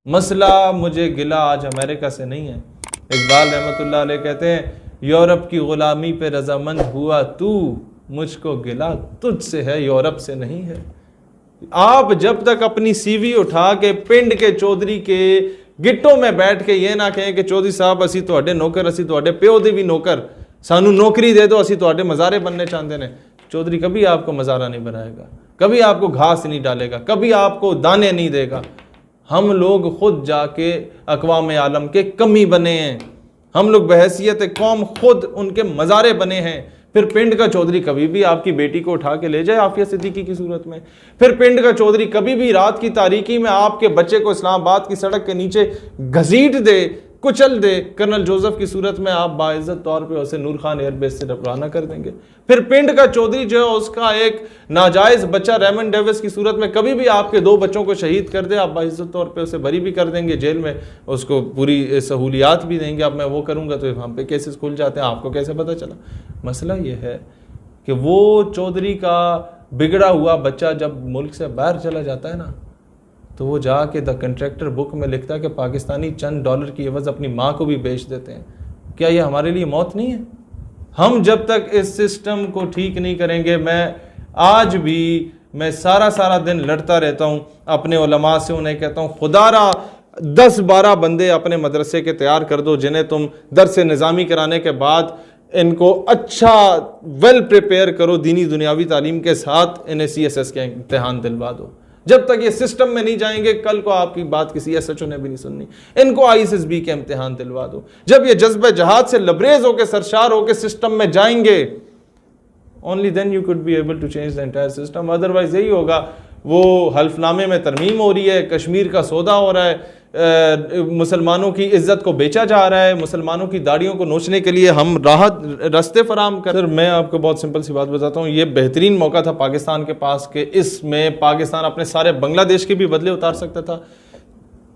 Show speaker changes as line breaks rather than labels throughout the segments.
مسئلہ مجھے گلہ آج امریکہ سے نہیں ہے. اقبال رحمۃ اللہ علیہ کہتے ہیں یورپ کی غلامی پہ رضامند ہوا تو، مجھ کو گلہ تجھ سے ہے یورپ سے نہیں ہے. آپ جب تک اپنی سی وی اٹھا کے پنڈ کے چودھری کے گٹوں میں بیٹھ کے یہ نہ کہیں کہ چودھری صاحب اسی تواڈے نوکر، اسی تواڈے پیو دے بھی نوکر، سانو نوکری دے دو، اسی تواڈے مزارے بننے چاہتے ہیں. چودھری کبھی آپ کو مزارہ نہیں بنائے گا، کبھی آپ کو گھاس نہیں ڈالے گا، کبھی آپ کو دانے نہیں دے گا. ہم لوگ خود جا کے اقوام عالم کے کمی بنے ہیں، ہم لوگ بحیثیت قوم خود ان کے مزارے بنے ہیں. پھر پنڈ کا چودھری کبھی بھی آپ کی بیٹی کو اٹھا کے لے جائے عافیہ صدیقی کی صورت میں. پھر پنڈ کا چودھری کبھی بھی رات کی تاریکی میں آپ کے بچے کو اسلام آباد کی سڑک کے نیچے گھسیٹ دے، کچل دے. کرنل جوزف کی صورت میں آپ باعزت طور پہ اسے نور خان ایئر بیس سے روانہ کر دیں گے. پھر پنڈ کا چودھری جو ہے اس کا ایک ناجائز بچہ ریمن ڈیوس کی صورت میں کبھی بھی آپ کے 2 بچوں کو شہید کر دے، آپ باعزت طور پہ اسے بری بھی کر دیں گے، جیل میں اس کو پوری سہولیات بھی دیں گے. اب میں وہ کروں گا تو ہم پہ کیسز کھل جاتے ہیں، آپ کو کیسے پتہ چلا؟ مسئلہ یہ ہے کہ وہ چودھری کا بگڑا ہوا بچہ جب ملک سے باہر چلا جاتا ہے نا، تو وہ جا کے دا کنٹریکٹر بک میں لکھتا ہے کہ پاکستانی چند ڈالر کی عوض اپنی ماں کو بھی بیچ دیتے ہیں. کیا یہ ہمارے لیے موت نہیں ہے؟ ہم جب تک اس سسٹم کو ٹھیک نہیں کریں گے، آج بھی میں سارا دن لڑتا رہتا ہوں اپنے علماء سے، انہیں کہتا ہوں خدا را 10-12 بندے اپنے مدرسے کے تیار کر دو جنہیں تم درس نظامی کرانے کے بعد ان کو اچھا ویل پریپیئر کرو دینی دنیاوی تعلیم کے ساتھ، انہیں CSS کے امتحان دلوا دو. جب تک یہ سسٹم میں نہیں جائیں گے، کل کو آپ کی بات کسی SHO نے بھی نہیں سننی. ان کو ISSB کے امتحان دلوا دو. جب یہ جذبہ جہاد سے لبریز ہو کے سرشار ہو کے سسٹم میں جائیں گے، only then you could be able to change the entire system. otherwise یہی ہوگا، وہ حلف نامے میں ترمیم ہو رہی ہے، کشمیر کا سودا ہو رہا ہے، مسلمانوں کی عزت کو بیچا جا رہا ہے، مسلمانوں کی داڑھیوں کو نوچنے کے لیے ہم راستے فراہم کر. میں آپ کو بہت سمپل سی بات بتاتا ہوں، یہ بہترین موقع تھا پاکستان کے پاس کہ اس میں پاکستان اپنے سارے بنگلہ دیش کے بھی بدلے اتار سکتا تھا.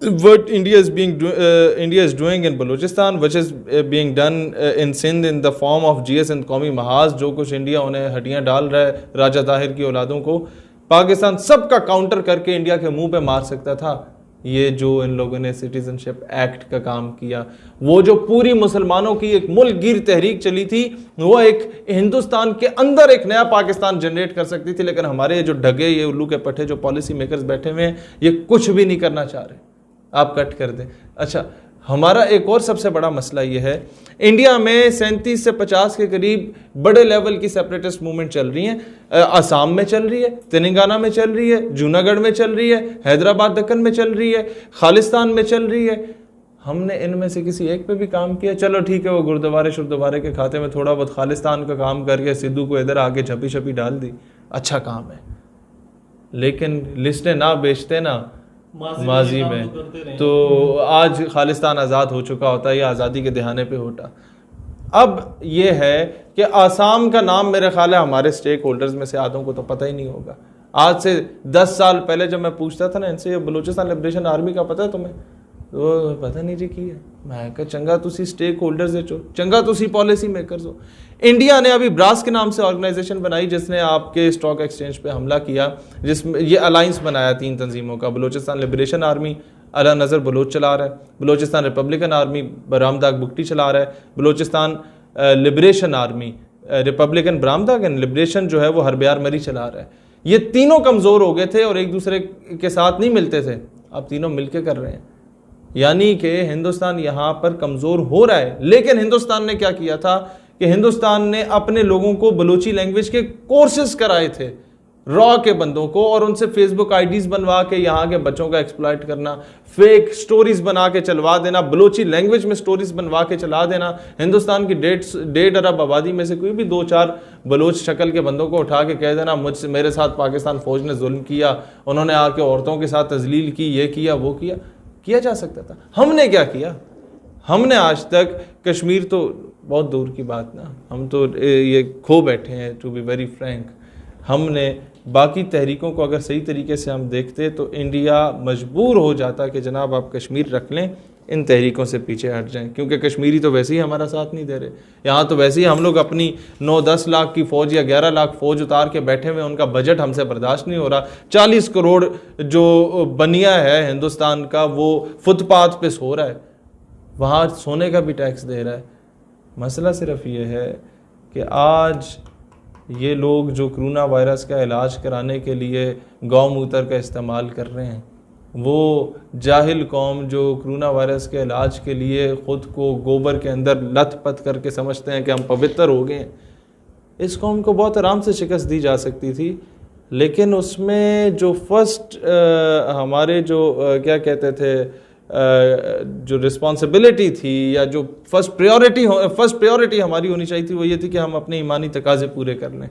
What India is doing in Balochistan, which is being done in Sindh in the form of GS and قومی محاذ، جو کچھ انڈیا انہیں ہڈیاں ڈال رہا ہے راجہ طاہر کی اولادوں کو، پاکستان سب کا کاؤنٹر کر کے انڈیا کے منہ پہ مار سکتا تھا. یہ جو ان لوگوں نے سٹیزن شپ ایکٹ کا کام کیا، وہ جو پوری مسلمانوں کی ایک ملک گیر تحریک چلی تھی، وہ ایک ہندوستان کے اندر ایک نیا پاکستان جنریٹ کر سکتی تھی. لیکن ہمارے جو ڈھگے، یہ الو کے پٹھے جو پالیسی میکرز بیٹھے ہوئے ہیں، یہ کچھ بھی نہیں کرنا چاہ رہے. آپ کٹ کر دیں. اچھا، ہمارا ایک اور سب سے بڑا مسئلہ یہ ہے، انڈیا میں 37 سے 50 کے قریب بڑے لیول کی سیپریٹسٹ موومنٹ چل رہی ہیں. آسام میں چل رہی ہے، تلنگانہ میں چل رہی ہے، جوناگڑھ میں چل رہی ہے، حیدرآباد دکن میں چل رہی ہے، خالستان میں چل رہی ہے. ہم نے ان میں سے کسی ایک پہ بھی کام کیا؟ چلو ٹھیک ہے، وہ گردوارے شردوارے کے کھاتے میں تھوڑا بہت خالستان کا کام کر کے سدھو کو ادھر آگے چھپی چھپی ڈال دی، اچھا کام ہے. لیکن لسٹیں نہ بیچتے نا ماضی میں، تو آج خالستان آزاد ہو چکا ہوتا ہے یا آزادی کے دہانے پہ ہوتا. اب یہ ہے کہ آسام کا نام میرے خیال ہے ہمارے سٹیک ہولڈرز میں سے آدھوں کو تو پتہ ہی نہیں ہوگا. آج سے 10 سال پہلے جب میں پوچھتا تھا نا ان سے، یہ بلوچستان لبریشن آرمی کا پتہ ہے تمہیں؟ تو پتہ نہیں جی کی ہے. میں کہا چنگا تسی سٹیک ہولڈرز چو، چنگا تسی پالیسی میکرز ہو. انڈیا نے ابھی براس کے نام سے آرگنائزیشن بنائی جس نے آپ کے اسٹاک ایکسچینج پہ حملہ کیا، جس میں یہ الائنس بنایا 3 تنظیموں کا. بلوچستان لبریشن آرمی اعلیٰ نظر بلوچ چلا رہا ہے، بلوچستان ریپبلکن آرمی برامداغ بگٹی چلا رہا ہے، Balochistan liberation army republican Brahamdagh and liberation جو ہے وہ ہربیار مری چلا رہا ہے. یہ تینوں کمزور ہو گئے تھے اور ایک دوسرے کے ساتھ نہیں ملتے تھے، اب تینوں مل کے کر رہے ہیں. یعنی کہ ہندوستان یہاں پر کمزور ہو رہا ہے. لیکن ہندوستان نے کیا کیا تھا کہ ہندوستان نے اپنے لوگوں کو بلوچی لینگویج کے کورسز کرائے تھے، را کے بندوں کو، اور ان سے فیس بک IDs بنوا کے یہاں کے بچوں کا ایکسپلائٹ کرنا، فیک سٹوریز بنا کے چلوا دینا، بلوچی لینگویج میں سٹوریز بنوا کے چلا دینا. ہندوستان کی 1.5 ارب آبادی میں سے کوئی بھی 2-4 بلوچ شکل کے بندوں کو اٹھا کے کہہ دینا میرے ساتھ پاکستان فوج نے ظلم کیا، انہوں نے آ کے عورتوں کے ساتھ تذلیل کی، یہ کیا وہ کیا جا سکتا تھا. ہم نے کیا کیا؟ ہم نے آج تک کشمیر تو بہت دور کی بات نا، ہم تو یہ کھو بیٹھے ہیں ٹو بی ویری فرینک. ہم نے باقی تحریکوں کو اگر صحیح طریقے سے ہم دیکھتے تو انڈیا مجبور ہو جاتا کہ جناب آپ کشمیر رکھ لیں، ان تحریکوں سے پیچھے ہٹ جائیں، کیونکہ کشمیری تو ویسے ہی ہمارا ساتھ نہیں دے رہے. یہاں تو ویسے ہی ہم لوگ اپنی 9-10 لاکھ کی فوج یا 11 لاکھ فوج اتار کے بیٹھے ہوئے، ان کا بجٹ ہم سے برداشت نہیں ہو رہا. 40 کروڑ جو بنیا ہے ہندوستان کا وہ فٹ پاتھ پہ سو رہا ہے، وہاں سونے کا بھی ٹیکس دے رہا ہے. مسئلہ صرف یہ ہے کہ آج یہ لوگ جو کرونا وائرس کا علاج کرانے کے لیے گو موتر کا استعمال کر رہے ہیں، وہ جاہل قوم جو کرونا وائرس کے علاج کے لیے خود کو گوبر کے اندر لت پت کر کے سمجھتے ہیں کہ ہم پوتر ہو گئے ہیں، اس قوم کو بہت آرام سے شکست دی جا سکتی تھی. لیکن اس میں جو فرسٹ ہمارے جو کیا کہتے تھے جو رسپانسبلٹی تھی یا جو فرسٹ پریورٹی ہماری ہونی چاہیے تھی، وہ یہ تھی کہ ہم اپنے ایمانی تقاضے پورے کر لیں،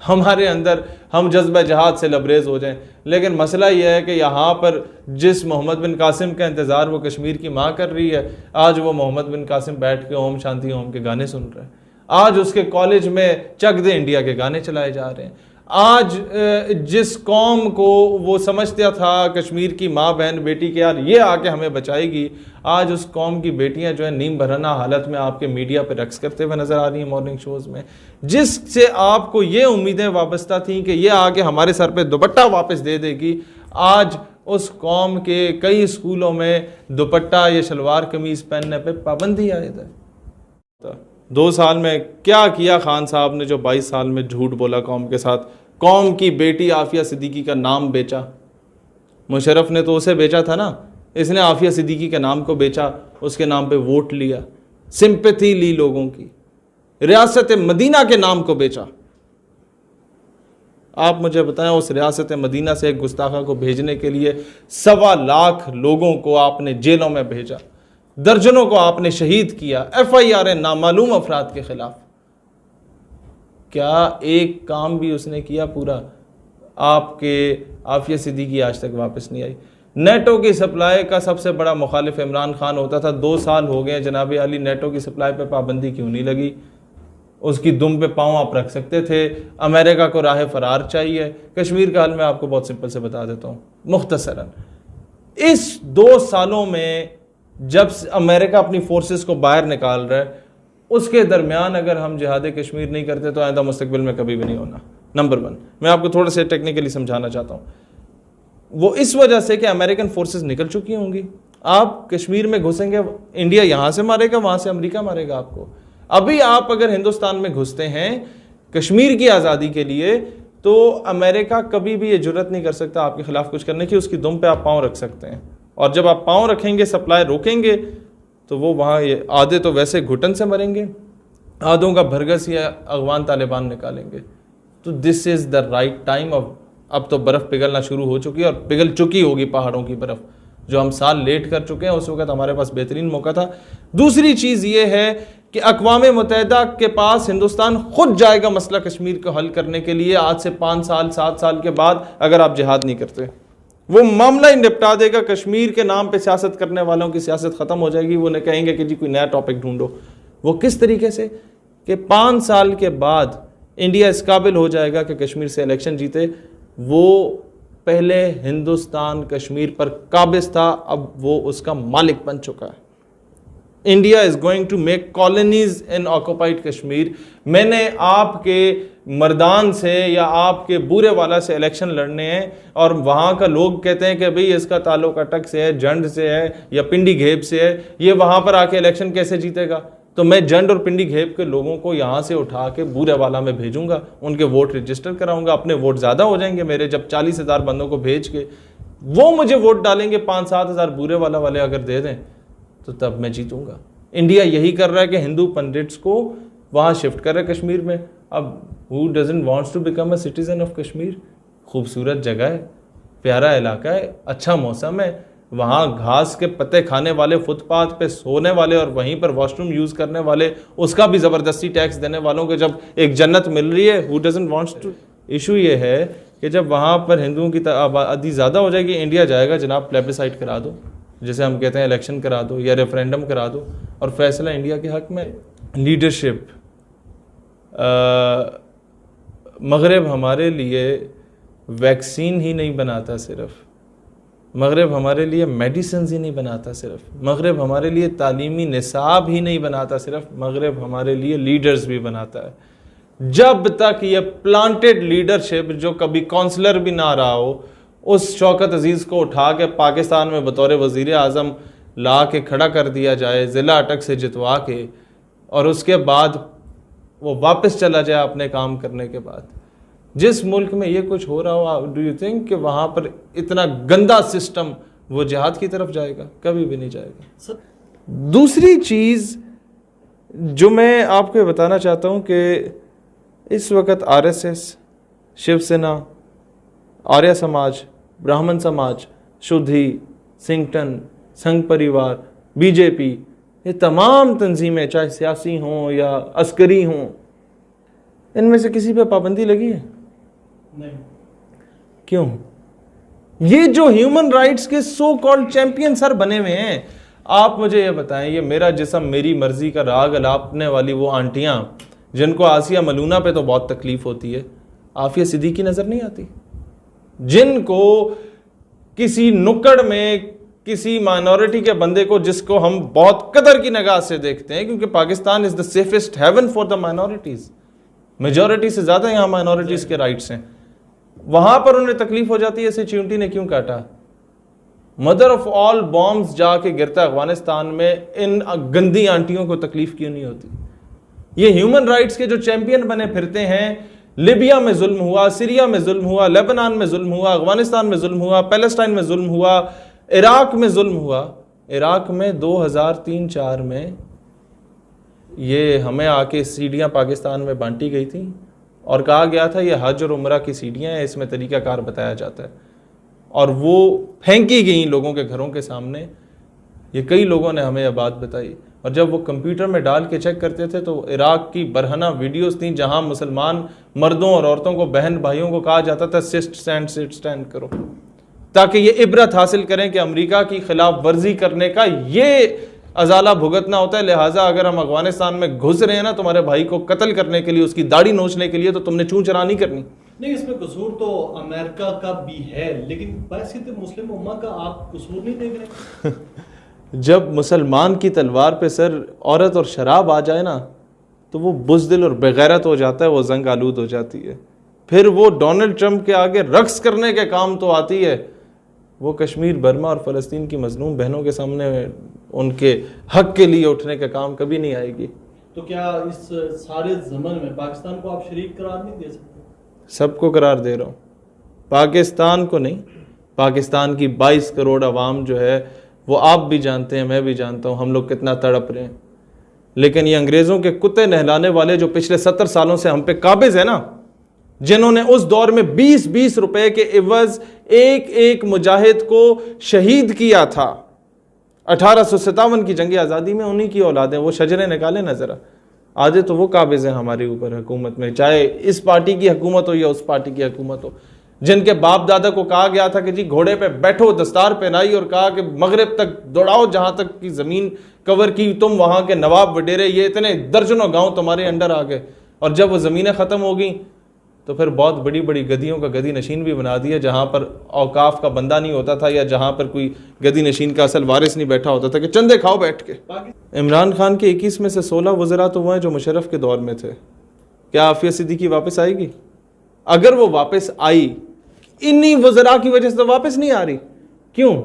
ہمارے اندر ہم جذبہ جہاد سے لبریز ہو جائیں. لیکن مسئلہ یہ ہے کہ یہاں پر جس محمد بن قاسم کا انتظار وہ کشمیر کی ماں کر رہی ہے، آج وہ محمد بن قاسم بیٹھ کے اوم شانتی اوم کے گانے سن رہے ہیں. آج اس کے کالج میں چک دے انڈیا کے گانے چلائے جا رہے ہیں. آج جس قوم کو وہ سمجھتا تھا کشمیر کی ماں بہن بیٹی کہ یار یہ آ کے ہمیں بچائے گی، آج اس قوم کی بیٹیاں جو ہیں نیم بھرنا حالت میں آپ کے میڈیا پہ رقص کرتے ہوئے نظر آ رہی ہیں مارننگ شوز میں. جس سے آپ کو یہ امیدیں وابستہ تھیں کہ یہ آ کے ہمارے سر پہ دوپٹہ واپس دے دے گی، آج اس قوم کے کئی اسکولوں میں دوپٹہ یا شلوار قمیض پہننے پہ پابندی عائد ہے. 2 سال میں کیا کیا خان صاحب نے جو 22 سال میں جھوٹ بولا قوم کے ساتھ. قوم کی بیٹی عافیہ صدیقی کا نام بیچا. مشرف نے تو اسے بیچا تھا نا، اس نے عافیہ صدیقی کے نام کو بیچا، اس کے نام پہ ووٹ لیا، سمپیتھی لی لوگوں کی، ریاست مدینہ کے نام کو بیچا. آپ مجھے بتائیں اس ریاست مدینہ سے ایک گستاخہ کو بھیجنے کے لیے 1.25 لاکھ لوگوں کو آپ نے جیلوں میں بھیجا، درجنوں کو آپ نے شہید کیا، FIR نامعلوم افراد کے خلاف. کیا ایک کام بھی اس نے کیا پورا؟ آپ کے عافیہ صدیقی آج تک واپس نہیں آئی. نیٹو کی سپلائی کا سب سے بڑا مخالف عمران خان ہوتا تھا. 2 سال ہو گئے جناب علی، نیٹو کی سپلائی پہ پابندی کیوں نہیں لگی؟ اس کی دم پہ پاؤں آپ رکھ سکتے تھے. امریکہ کو راہ فرار چاہیے. کشمیر کا حل میں آپ کو بہت سمپل سے بتا دیتا ہوں مختصراً. اس 2 سالوں میں جب امریکہ اپنی فورسز کو باہر نکال رہا ہے، اس کے درمیان اگر ہم جہاد کشمیر نہیں کرتے تو آئندہ مستقبل میں کبھی بھی نہیں ہونا. نمبر 1 میں آپ کو تھوڑا سا ٹیکنیکلی سمجھانا چاہتا ہوں. وہ اس وجہ سے کہ امریکن فورسز نکل چکی ہوں گی. آپ کشمیر میں گھسیں گے، انڈیا یہاں سے مارے گا، وہاں سے امریکہ مارے گا آپ کو. ابھی آپ اگر ہندوستان میں گھستے ہیں کشمیر کی آزادی کے لیے تو امریکہ کبھی بھی یہ جرت نہیں کر سکتا آپ کے خلاف کچھ کرنے کی. اس کی دم پہ آپ پاؤں رکھ سکتے ہیں، اور جب آپ پاؤں رکھیں گے، سپلائی روکیں گے، تو وہ وہاں آدھے تو ویسے گھٹن سے مریں گے، آدھوں کا بھرگس یا اغوان طالبان نکالیں گے. تو دس از دا رائٹ ٹائم. اب تو برف پگھلنا شروع ہو چکی ہے اور پگھل چکی ہوگی پہاڑوں کی برف، جو ہم سال لیٹ کر چکے ہیں. اس وقت ہمارے پاس بہترین موقع تھا. دوسری چیز یہ ہے کہ اقوام متحدہ کے پاس ہندوستان خود جائے گا مسئلہ کشمیر کو حل کرنے کے لیے. آج سے 5 سال 7 سال کے بعد اگر آپ جہاد نہیں کرتے، وہ معاملہ ہی نپٹا دے گا. کشمیر کے نام پہ سیاست کرنے والوں کی سیاست ختم ہو جائے گی. وہ نہ کہیں گے کہ جی کوئی نیا ٹاپک ڈھونڈو. وہ کس طریقے سے کہ 5 سال کے بعد انڈیا اس قابل ہو جائے گا کہ کشمیر سے الیکشن جیتے. وہ پہلے ہندوستان کشمیر پر قابض تھا، اب وہ اس کا مالک بن چکا ہے. India is going to make colonies in occupied Kashmir. میں نے آپ کے مردان سے یا آپ کے بورے والا سے الیکشن لڑنے ہیں، اور وہاں کا لوگ کہتے ہیں کہ بھئی اس کا تعلق اٹک سے ہے، جنڈ سے ہے یا پنڈی گھیب سے ہے، یہ وہاں پر آ کے الیکشن کیسے جیتے گا؟ تو میں جنڈ اور پنڈی گھیب کے لوگوں کو یہاں سے اٹھا کے بورے والا میں بھیجوں گا، ان کے ووٹ رجسٹر کراؤں گا. اپنے ووٹ زیادہ ہو جائیں گے میرے. جب 40,000 بندوں کو بھیج کے وہ مجھے ووٹ ڈالیں گے، 5-7 ہزار بورے والا والے اگر دے دیں تو تب میں جیتوں گا. انڈیا یہی کر رہا ہے کہ ہندو پنڈتس کو وہاں شفٹ کر رہے کشمیر میں. اب who doesn't wants to become a citizen of Kashmir? خوبصورت جگہ ہے، پیارا علاقہ ہے، اچھا موسم ہے. وہاں گھاس کے پتے کھانے والے، فٹ پاتھ پہ سونے والے اور وہیں پر واش روم یوز کرنے والے، اس کا بھی زبردستی ٹیکس دینے والوں کو جب ایک جنت مل رہی ہے. who doesn't wants to؟ Issue یہ ہے کہ جب وہاں پر ہندوؤں کی آبادی زیادہ ہو جائے گی، انڈیا جائے گا جناب پلیبسائٹ کرا دو، جسے ہم کہتے ہیں الیکشن کرا دو یا ریفرینڈم کرا دو، اور فیصلہ انڈیا کے حق میں. لیڈرشپ مغرب ہمارے لیے ویکسین ہی نہیں بناتا صرف، مغرب ہمارے لیے میڈیسنز ہی نہیں بناتا صرف، مغرب ہمارے لیے تعلیمی نصاب ہی نہیں بناتا صرف، مغرب ہمارے لیے لیڈرز بھی بناتا ہے۔ جب تک یہ پلانٹڈ لیڈرشپ جو کبھی کونسلر بھی نہ رہا ہو، اس شوکت عزیز کو اٹھا کے پاکستان میں بطور وزیر اعظم لا کے کھڑا کر دیا جائے ضلع اٹک سے جتوا کے، اور اس کے بعد وہ واپس چلا جائے اپنے کام کرنے کے بعد، جس ملک میں یہ کچھ ہو رہا ہو، ڈو یو تھنک کہ وہاں پر اتنا گندا سسٹم وہ جہاد کی طرف جائے گا؟ کبھی بھی نہیں جائے گا۔ دوسری چیز جو میں آپ کو بتانا چاہتا ہوں کہ اس وقت R S S, Shiv Sena, Arya سماج، براہمن سماج، شدھی، سنگھٹن، سنگھ پریوار، بی جے پی، یہ تمام تنظیمیں چاہے سیاسی ہوں یا عسکری ہوں، ان میں سے کسی پہ پابندی لگی ہے؟
نہیں۔
کیوں؟ یہ جو ہیومن رائٹس کے سو کالڈ چیمپئن سر بنے ہوئے ہیں، آپ مجھے یہ بتائیں، یہ میرا جسم میری مرضی کا راگ الاپنے والی وہ آنٹیاں جن کو آسیہ ملونہ پہ تو بہت تکلیف ہوتی ہے، عافیہ صدیقی نظر نہیں آتی؟ جن کو کسی نکڑ میں کسی مائنورٹی کے بندے کو، جس کو ہم بہت قدر کی نگاہ سے دیکھتے ہیں، کیونکہ Pakistan is the safest haven for the minorities, majority سے زیادہ یہاں مائنورٹیز کے رائٹس ہیں، وہاں پر انہیں تکلیف ہو جاتی ہے اسے چیونٹی نے کیوں کاٹا؟ مدر آف آل بامز جا کے گرتا افغانستان میں، ان گندی آنٹیوں کو تکلیف کیوں نہیں ہوتی؟ یہ ہیومن رائٹس کے جو چیمپئن بنے پھرتے ہیں، لیبیا میں ظلم ہوا، سیریا میں ظلم ہوا، لیبنان میں ظلم ہوا، افغانستان میں ظلم ہوا، پیلسٹائن میں ظلم ہوا، عراق میں ظلم ہوا۔ عراق میں 2003-04 میں یہ ہمیں آ کے سیڑھیاں پاکستان میں بانٹی گئی تھیں اور کہا گیا تھا یہ حج اور عمرہ کی سیڑھیاں ہیں، اس میں طریقہ کار بتایا جاتا ہے، اور وہ پھینکی گئیں لوگوں کے گھروں کے سامنے۔ یہ کئی لوگوں نے ہمیں یہ بات بتائی، اور جب وہ کمپیوٹر میں ڈال کے چیک کرتے تھے تو عراق کی برہنہ ویڈیوز تھیں جہاں مسلمان مردوں اور عورتوں کو، بہن بھائیوں کو کہا جاتا تھا سٹ سٹینڈ کرو، تاکہ یہ عبرت حاصل کریں کہ امریکہ کی خلاف ورزی کرنے کا یہ ازالہ بھگتنا ہوتا ہے، لہٰذا اگر ہم افغانستان میں گھس رہے ہیں نا تمہارے بھائی کو قتل کرنے کے لیے، اس کی داڑھی نوچنے کے لیے، تو تم نے چون چرا نہیں کرنی۔
نہیں، اس میں قصور تو امریکہ کا بھی ہے، لیکن بحثیت مسلم امہ کا آپ قصور نہیں دیکھ رہے؟
جب مسلمان کی تلوار پہ سر عورت اور شراب آ جائے نا تو وہ بزدل اور بغیرت ہو جاتا ہے، وہ زنگ آلود ہو جاتی ہے، پھر وہ ڈونلڈ ٹرمپ کے آگے رقص کرنے کے کام تو آتی ہے، وہ کشمیر، برما اور فلسطین کی مظلوم بہنوں کے سامنے ان کے حق کے لیے اٹھنے کا کام کبھی نہیں آئے گی۔
تو کیا اس سارے زمن میں پاکستان کو آپ شریک قرار نہیں دے سکتے؟
سب کو قرار دے رہا ہوں، پاکستان کو نہیں۔ پاکستان کی 22 کروڑ عوام جو ہے وہ آپ بھی جانتے ہیں، میں بھی جانتا ہوں ہم لوگ کتنا تڑپ رہے ہیں، لیکن یہ انگریزوں کے کتے نہلانے والے جو پچھلے 70 سالوں سے ہم پہ قابض ہیں نا، جنہوں نے اس دور میں 20-20 روپے کے عوض ایک ایک مجاہد کو شہید کیا تھا 1857 کی جنگ آزادی میں، انہی کی اولادیں، وہ شجریں نکالیں نہ ذرا، آدھے تو وہ قابض ہیں ہمارے اوپر حکومت میں، چاہے اس پارٹی کی حکومت ہو یا اس پارٹی کی حکومت ہو، جن کے باپ دادا کو کہا گیا تھا کہ جی گھوڑے پہ بیٹھو، دستار پہنائی اور کہا کہ مغرب تک دوڑاؤ، جہاں تک کی زمین کور کی، تم وہاں کے نواب وڈیرے، یہ اتنے درجنوں گاؤں تمہارے انڈر آ گئے، اور جب وہ زمینیں ختم ہو گئیں تو پھر بہت بڑی بڑی گدیوں کا گدی نشین بھی بنا دیا، جہاں پر اوقاف کا بندہ نہیں ہوتا تھا یا جہاں پر کوئی گدی نشین کا اصل وارث نہیں بیٹھا ہوتا تھا کہ چندے کھاؤ بیٹھ کے۔ عمران خان کے 21 میں سے 16 وزراء تو وہ ہیں جو مشرف کے دور میں تھے۔ کیا عافیہ صدیقی واپس آئے گی؟ اگر وہ واپس آئی، انہی وزراء کی وجہ سے تو واپس نہیں آ رہی، کیوں؟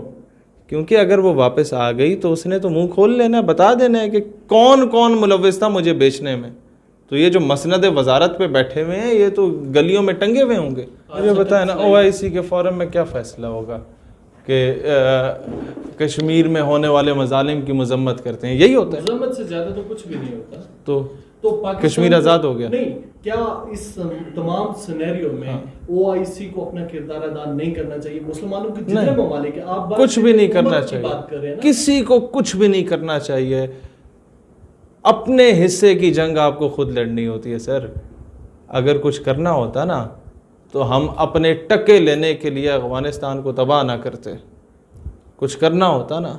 کیونکہ اگر وہ واپس آ گئی تو اس نے تو منہ کھول لینا ہے، بتا دینا ہے کہ کون کون ملوث تھا مجھے بیچنے میں، تو یہ جو مسند وزارت پہ بیٹھے ہوئے ہیں یہ تو گلیوں میں ٹنگے ہوئے ہوں گے۔ مجھے بتائیں نا OIC کے فورم میں کیا فیصلہ ہوگا کہ کشمیر میں ہونے والے مظالم کی مذمت کرتے ہیں، یہی ہوتا ہے؟
مذمت سے زیادہ تو کچھ بھی نہیں ہوتا،
تو کشمیر آزاد ہو گیا؟
نہیں، کیا اس تمام سینیریو میں OIC کو اپنا کردار ادا نہیں کرنا چاہیے؟ مسلمانوں کے جتنے ممالک ہیں، آپ
کچھ بھی نہیں کرنا چاہیے، کسی کو کچھ بھی نہیں کرنا چاہیے، اپنے حصے کی جنگ آپ کو خود لڑنی ہوتی ہے سر۔ اگر کچھ کرنا ہوتا نا تو ہم اپنے ٹکے لینے کے لیے افغانستان کو تباہ نہ کرتے، کچھ کرنا ہوتا نا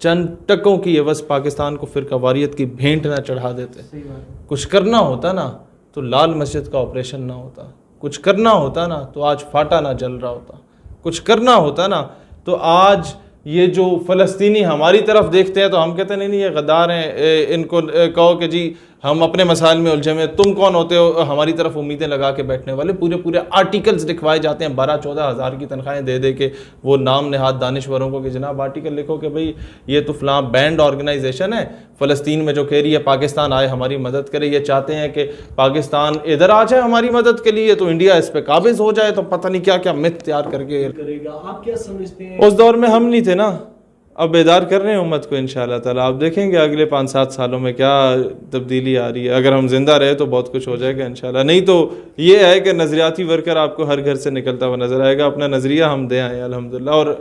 چند ٹکوں کی عوض پاکستان کو فرقہ واریت کی بھینٹ نہ چڑھا دیتے، کچھ کرنا ہوتا نا تو لال مسجد کا آپریشن نہ ہوتا، کچھ کرنا ہوتا نا تو آج فاٹا نہ جل رہا ہوتا. کچھ کرنا ہوتا نا تو آج یہ جو فلسطینی ہماری طرف دیکھتے ہیں تو ہم کہتے ہیں نہیں یہ غدار ہیں, ان کو کہو کہ جی ہم اپنے مسائل میں الجھے ہوئے, تم کون ہوتے ہو ہماری طرف امیدیں لگا کے بیٹھنے والے. پورے آرٹیکلز لکھوائے جاتے ہیں 12-14 ہزار کی تنخواہیں دے دے کے وہ نام نہاد دانشوروں کو کہ جناب آرٹیکل لکھو کہ بھئی یہ تو فلاں بینڈ آرگنائزیشن ہے فلسطین میں جو کہہ رہی ہے پاکستان آئے ہماری مدد کرے, یہ چاہتے ہیں کہ پاکستان ادھر آ جائے ہماری مدد کے لیے تو انڈیا اس پہ قابض ہو جائے, تو پتہ نہیں کیا کیا مت تیار کر کے
کرے گا. آپ کیا سمجھتے ہیں
اس دور میں ہم نہیں تھے نا, اب بیدار کر رہے ہیں امت کو انشاءاللہ تعالیٰ. آپ دیکھیں گے اگلے 5-7 سالوں میں کیا تبدیلی آ رہی ہے. اگر ہم زندہ رہے تو بہت کچھ ہو جائے گا انشاءاللہ, نہیں تو یہ ہے کہ نظریاتی ورکر آپ کو ہر گھر سے نکلتا ہوا نظر آئے گا. اپنا نظریہ ہم دے آئے الحمدللہ. اور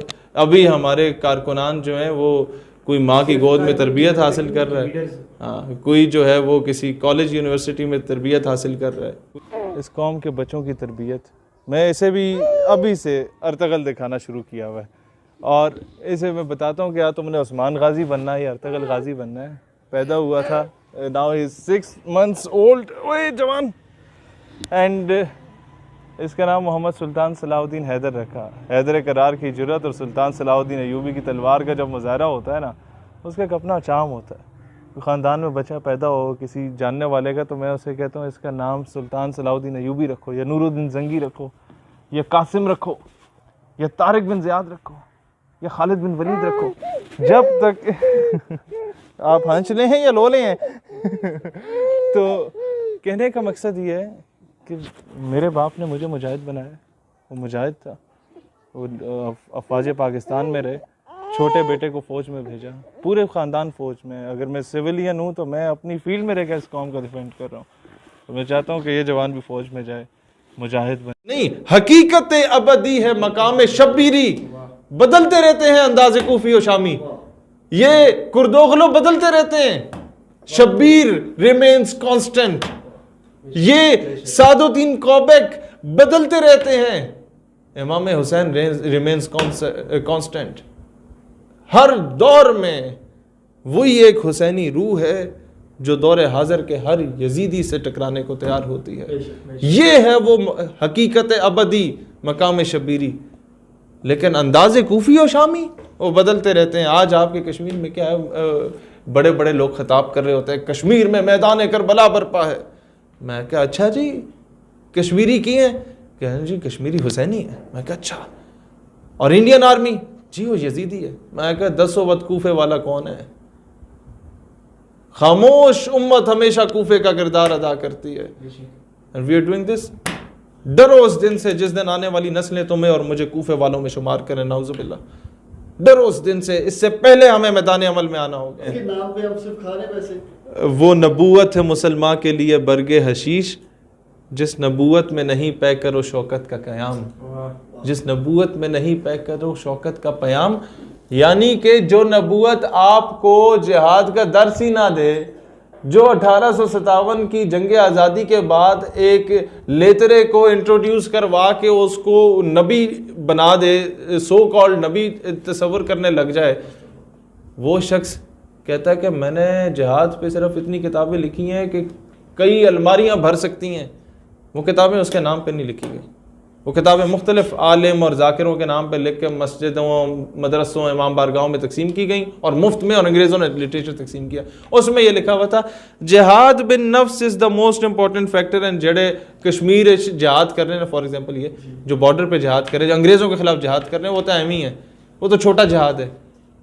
ابھی ہمارے کارکنان جو ہیں وہ کوئی ماں کی گود میں تربیت حاصل کر رہا ہے, ہاں کوئی جو ہے وہ کسی کالج یونیورسٹی میں تربیت حاصل کر رہا ہے. اس قوم کے بچوں کی تربیت میں اسے بھی ابھی سے ارطغرل دکھانا شروع کیا ہوا ہے, اور اسے میں بتاتا ہوں کہ یار تم نے عثمان غازی بننا ہے یا ارطغرل غازی بننا ہے. پیدا ہوا تھا now he is 6 months old, اوے جوان, اینڈ اس کا نام محمد سلطان صلاح الدین حیدر رکھا. حیدر کرار کی جرأت اور سلطان صلاح الدین ایوبی کی تلوار کا جب مظاہرہ ہوتا ہے نا اس کا ایک اپنا چام ہوتا ہے. خاندان میں بچہ پیدا ہو کسی جاننے والے کا تو میں اسے کہتا ہوں اس کا نام سلطان صلاح الدین ایوبی رکھو, یا نور الدین زنگی رکھو, یا قاسم رکھو, یا طارق بن زیاد رکھو, یا خالد بن ولید رکھو. جب تک آپ ہنچلے ہیں یا لولے ہیں تو کہنے کا مقصد یہ ہے کہ میرے باپ نے مجھے مجاہد بنایا, وہ مجاہد تھا, وہ افواج پاکستان میں رہے, چھوٹے بیٹے کو فوج میں بھیجا, پورے خاندان فوج میں. اگر میں سویلین ہوں تو میں اپنی فیلڈ میں رہ کے اس قوم کا ڈیفینڈ کر رہا ہوں, تو میں چاہتا ہوں کہ یہ جوان بھی فوج میں جائے, مجاہد بنے. نہیں, حقیقت ابدی ہے مقام شبیری, بدلتے رہتے ہیں انداز کوفی و شامی, یہ کردوغلو بدلتے رہتے ہیں, شبیر ریمینز کانسٹنٹ, یہ سعد الدین کوبیک بدلتے رہتے ہیں, امام حسین ریمینز کانسٹنٹ. ہر دور میں وہی ایک حسینی روح ہے جو دور حاضر کے ہر یزیدی سے ٹکرانے کو تیار ہوتی ہے. یہ ہے وہ حقیقت ابدی مقام شبیری. لیکن انداز کوفی و شامی وہ بدلتے رہتے ہیں. آج آپ کے کشمیر میں کیا ہے, بڑے بڑے لوگ خطاب کر رہے ہوتے ہیں کشمیر میں میدان کربلا برپا ہے. میں کہا اچھا جی کشمیری کی ہیں, کہتے ہیں جی کشمیری حسینی ہے. میں کہا اچھا, اور انڈین آرمی جی وہ یزیدی ہے. میں کہا 10 وقت کوفے والا کون ہے؟ خاموش امت ہمیشہ کوفے کا کردار ادا کرتی ہے. And we are doing this. ڈرو اس دن سے جس دن آنے والی نسلیں تمہیں اور مجھے کوفے والوں میں شمار کریں, نعوذ باللہ. ڈرو اس دن سے, اس سے پہلے ہمیں میدان عمل میں آنا ہوگا.
اس کے نام پہ ہم صرف کھا رہے پیسے.
وہ نبوت ہے مسلمان کے لیے برگ حشیش, جس نبوت میں نہیں پے کرو شوکت کا قیام. جس نبوت میں نہیں پے کرو شوکت کا پیام, یعنی کہ جو نبوت آپ کو جہاد کا درس ہی نہ دے, جو 1857 کی جنگ آزادی کے بعد ایک لیترے کو انٹروڈیوس کروا کے اس کو نبی بنا دے, سو کالڈ نبی تصور کرنے لگ جائے, وہ شخص کہتا ہے کہ میں نے جہاد پہ صرف اتنی کتابیں لکھی ہیں کہ کئی الماریاں بھر سکتی ہیں. وہ کتابیں اس کے نام پہ نہیں لکھی گئی. وہ کتابیں مختلف عالم اور ذاکروں کے نام پہ لکھ کے مسجدوں, مدرسوں, امام بارگاہوں میں تقسیم کی گئیں, اور مفت میں, اور انگریزوں نے لٹریچر تقسیم کیا. اس میں یہ لکھا ہوا تھا جہاد بن نفس is the most important factor. And جڑے کشمیر جہاد کر رہے ہیں, فار ایگزامپل یہ جو بارڈر پہ جہاد کر رہے ہیں, جو انگریزوں کے خلاف جہاد کر رہے ہیں, وہ تو اہم ہی ہے, وہ تو چھوٹا جہاد ہے.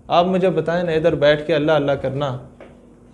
آپ مجھے بتائیں نا, ادھر بیٹھ کے اللہ اللہ کرنا